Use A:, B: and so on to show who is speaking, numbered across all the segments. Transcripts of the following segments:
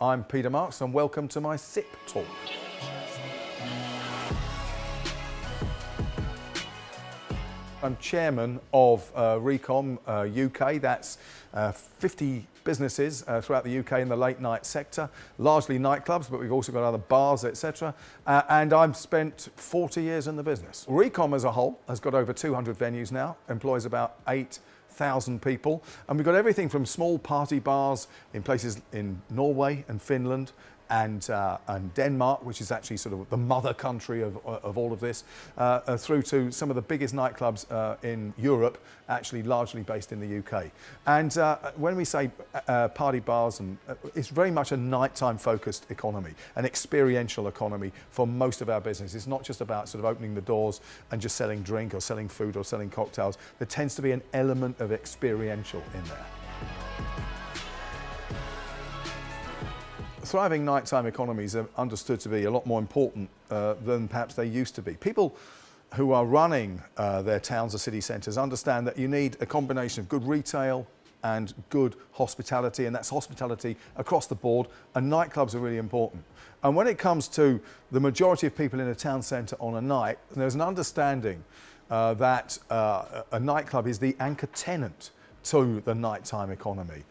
A: I'm Peter Marks and welcome to my SIP Talk. I'm chairman of REKOM UK. That's 50 businesses throughout the UK in the late night sector, largely nightclubs, but we've also got other bars, etc. And I've spent 40 years in the business. REKOM as a whole has got over 200 venues now, employs about 8,000 people, and we've got everything from small party bars in places in Norway and Finland and Denmark, which is actually sort of the mother country of all of this, through to some of the biggest nightclubs in Europe, actually largely based in the UK. And when we say party bars, it's very much a nighttime focused economy, an experiential economy for most of our business. It's not just about sort of opening the doors and just selling drink or selling food or selling cocktails. There tends to be an element of experiential in there. Thriving nighttime economies are understood to be a lot more important than perhaps they used to be. People who are running their towns or city centres understand that you need a combination of good retail and good hospitality, and that's hospitality across the board, and nightclubs are really important. And when it comes to the majority of people in a town centre on a night, there's an understanding that a nightclub is the anchor tenant to the nighttime economy.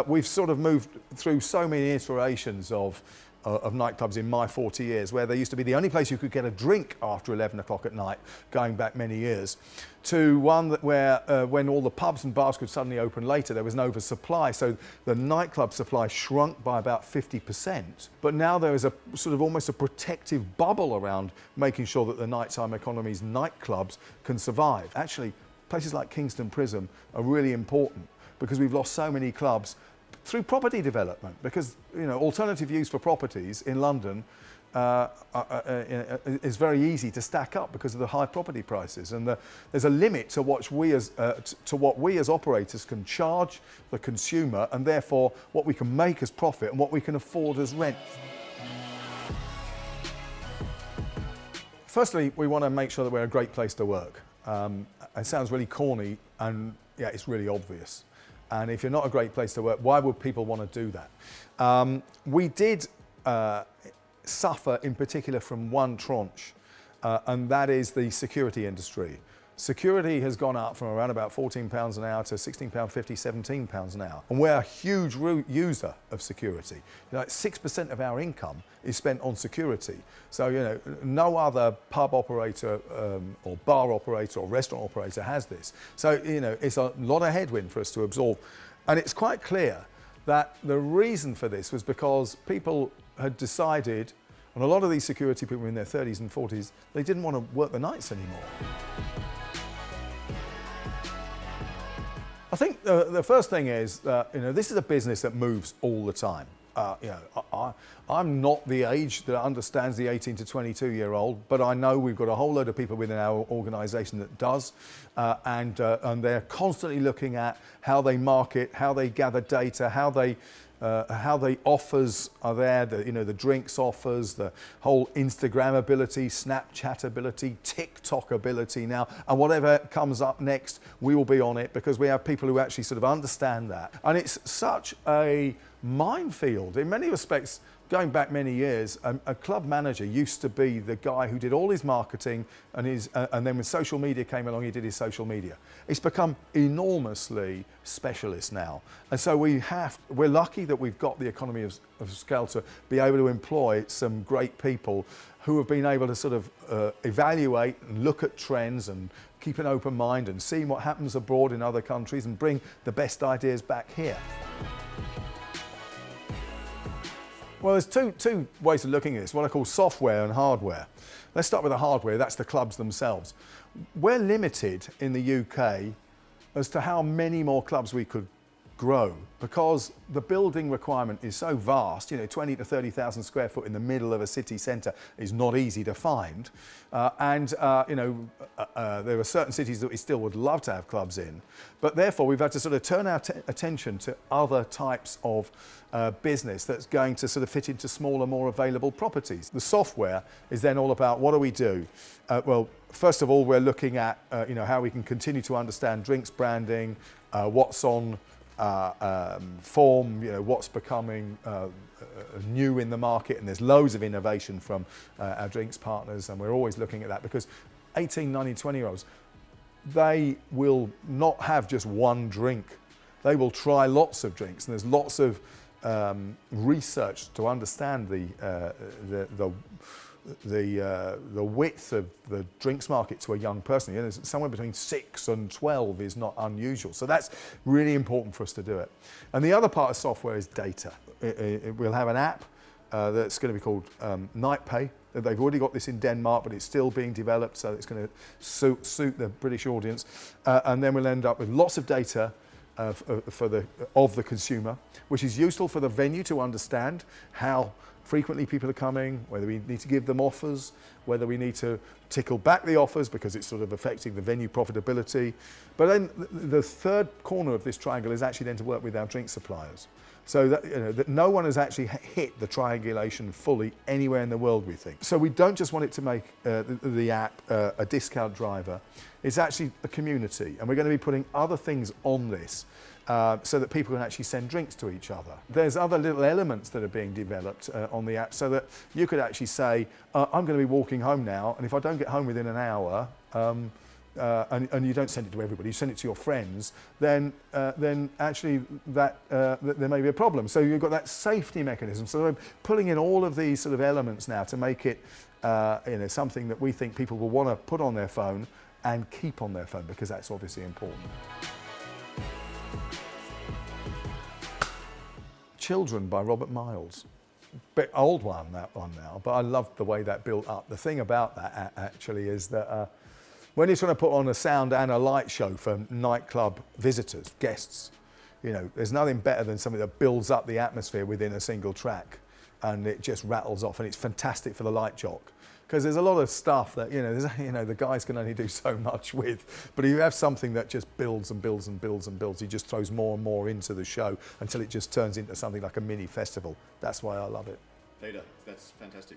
A: We've sort of moved through so many iterations of nightclubs in my 40 years, where they used to be the only place you could get a drink after 11 o'clock at night, going back many years, to one where when all the pubs and bars could suddenly open later, there was an oversupply, so the nightclub supply shrunk by about 50%. But now there is a sort of almost a protective bubble around making sure that the nighttime economy's nightclubs can survive. Actually, places like Kingston Prism are really important, because we've lost so many clubs through property development, because alternative use for properties in London is very easy to stack up because of the high property prices, and there's a limit to what we as operators can charge the consumer, and therefore what we can make as profit and what we can afford as rent. Firstly, we want to make sure that we're a great place to work. It sounds really corny, and yeah, it's really obvious. And if you're not a great place to work, why would people want to do that? We did suffer in particular from one tranche, and that is the security industry. Security has gone up from around about £14 an hour to £16.50, £17 an hour. And we're a huge user of security. 6% of our income is spent on security. So, no other pub operator or bar operator or restaurant operator has this. So, it's a lot of headwind for us to absorb. And it's quite clear that the reason for this was because people had decided, and a lot of these security people in their 30s and 40s, they didn't want to work the nights anymore. I think the first thing is that this is a business that moves all the time. I'm not the age that understands the 18 to 22-year-old, but I know we've got a whole load of people within our organisation that does, and they're constantly looking at how they market, how they gather data, how the offers are there, the drinks offers, the whole Instagram ability, Snapchat ability, TikTok ability now, and whatever comes up next, we will be on it, because we have people who actually sort of understand that. And it's such a minefield in many respects. Going back many years, a club manager used to be the guy who did all his marketing and then when social media came along, he did his social media. It's become enormously specialist now. And so we're lucky that we've got the economy of scale to be able to employ some great people who have been able to sort of evaluate and look at trends and keep an open mind and see what happens abroad in other countries and bring the best ideas back here. Well, there's two ways of looking at this, what I call software and hardware. Let's start with the hardware, that's the clubs themselves. We're limited in the UK as to how many more clubs we could grow, because the building requirement is so vast. 20 to 30,000 square foot in the middle of a city centre is not easy to find. There are certain cities that we still would love to have clubs in, but therefore we've had to sort of turn our attention to other types of business that's going to sort of fit into smaller, more available properties. The software is then all about what do we do? Well, first of all, we're looking at how we can continue to understand drinks branding, what's on form, what's becoming new in the market, and there's loads of innovation from our drinks partners, and we're always looking at that because 18, 19, 20-year-olds, they will not have just one drink. They will try lots of drinks, and there's lots of research to understand the width of the drinks market to a young person. Somewhere between 6 and 12 is not unusual. So that's really important for us to do it. And the other part of software is data. We'll have an app that's going to be called NightPay. They've already got this in Denmark, but it's still being developed, so it's going to suit the British audience. And then we'll end up with lots of data of the consumer, which is useful for the venue to understand how frequently people are coming, whether we need to give them offers, whether we need to tickle back the offers because it's sort of affecting the venue profitability. But then the third corner of this triangle is actually then to work with our drink suppliers. So that no one has actually hit the triangulation fully anywhere in the world, we think. So we don't just want it to make the app a discount driver. It's actually a community, and we're going to be putting other things on this so that people can actually send drinks to each other. There's other little elements that are being developed on the app so that you could actually say, I'm going to be walking home now, and if I don't get home within an hour, and you don't send it to everybody, you send it to your friends, then actually there may be a problem. So you've got that safety mechanism. So we're pulling in all of these sort of elements now to make it something that we think people will want to put on their phone and keep on their phone, because that's obviously important. Children by Robert Miles. Bit old one, that one now, but I love the way that built up. The thing about that actually is that when you're trying to put on a sound and a light show for nightclub visitors, guests, there's nothing better than something that builds up the atmosphere within a single track, and it just rattles off, and it's fantastic for the light jock. Because there's a lot of stuff that, the guys can only do so much with. But if you have something that just builds and builds and builds and builds, he just throws more and more into the show until it just turns into something like a mini festival. That's why I love it.
B: Peter, that's fantastic.